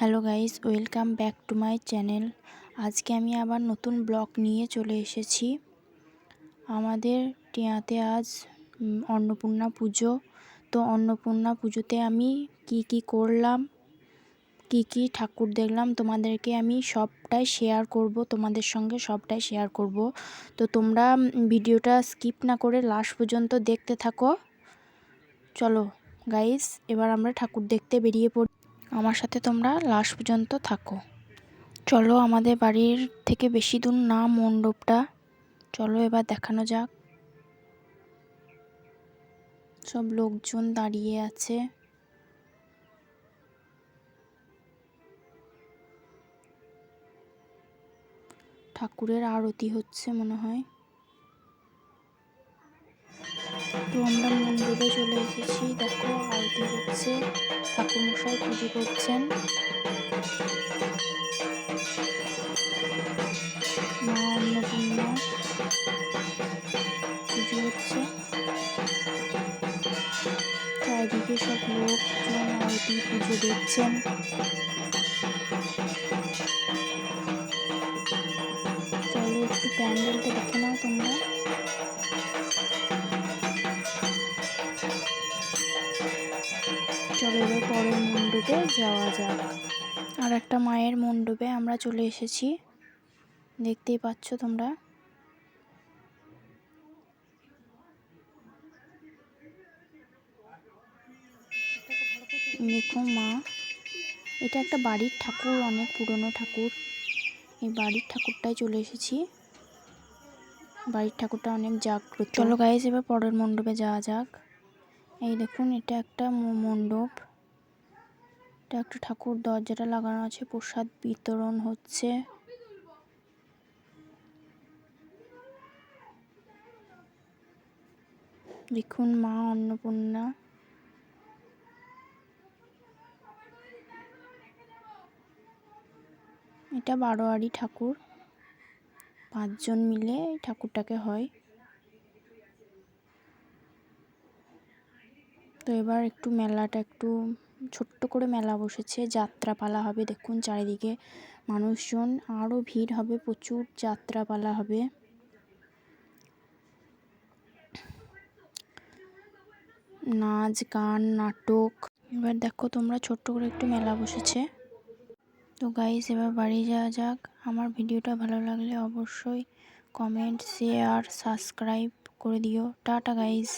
Hello guys, welcome back to my channel. আজকে আমি আবার নতুন ব্লগ নিয়ে চলে এসেছি। আমাদের টিয়াতে আজ অন্নপূর্ণা পুজো। তো অন্নপূর্ণা পুজোতে আমি কি করলাম, কি ঠাকুর দেখলাম, তোমাদেরকে আমি সবটাই শেয়ার করব, তোমাদের সঙ্গে সবটাই শেয়ার করব। তো তোমরা ভিডিওটা স্কিপ না করে লাস্ট পর্যন্ত দেখতে থাকো। চলো গাইস, এবার আমরা ঠাকুর দেখতে বেরিয়ে পড়ি। আমার সাথে তোমরা লাস্ট পর্যন্ত থাকো। চলো, আমাদের বাড়ির থেকে বেশি দূর না মণ্ডপটা। চলো এবার দেখানো যাক। সব লোকজন দাঁড়িয়ে আছে। ঠাকুরের আরতি হচ্ছে মনে হয়। তো আমরা মণ্ডপে চলে এসেছি। দেখো, আরতি হচ্ছে, ঠাকুরমশাই পুজো করছেন। মা অন্নপূর্ণা পুজো হচ্ছে। চারিদিকে সব লোকজন আরতি পুজো দেখছেন। চলো একটু প্যান্ডেলটা দেখে নাও তোমরা। চলো এবার পরের মণ্ডপে যাওয়া যাক। আর একটা মায়ের মণ্ডপে আমরা চলে এসেছি, দেখতেই পাচ্ছ তোমরা। দেখো মা, এটা একটা বাড়ির ঠাকুর, অনেক পুরনো ঠাকুর। এই বাড়ির ঠাকুরটাই চলে এসেছি। বাড়ির ঠাকুরটা অনেক জাগ্রত। চলো গাইস, এবার পরের মণ্ডপে যাওয়া যাক। এই দেখুন, এটা একটা মণ্ডপ। এটা একটা ঠাকুর, দরজাটা লাগানো আছে, প্রসাদ বিতরণ হচ্ছে। দেখুন মা অন্নপূর্ণা। এটা বারোয়ারি ঠাকুর, 5 জন মিলে এই ঠাকুরটাকে হয়। তো এবার একটু মেলাটা, একটু ছোট্ট করে মেলা বসেছে, যাত্রাপালা হবে। দেখুন চারিদিকে মানুষজন, আরও ভিড় হবে, প্রচুর যাত্রাপালা হবে। নাচ গান নাটক। এবার দেখো তোমরা, ছোট্ট করে একটু মেলা বসেছে। তো গাইস, এবার বাড়ি যাওয়া যাক। আমার ভিডিওটা ভালো লাগলে অবশ্যই কমেন্ট, শেয়ার, সাবস্ক্রাইব করে দিও। Tata guys.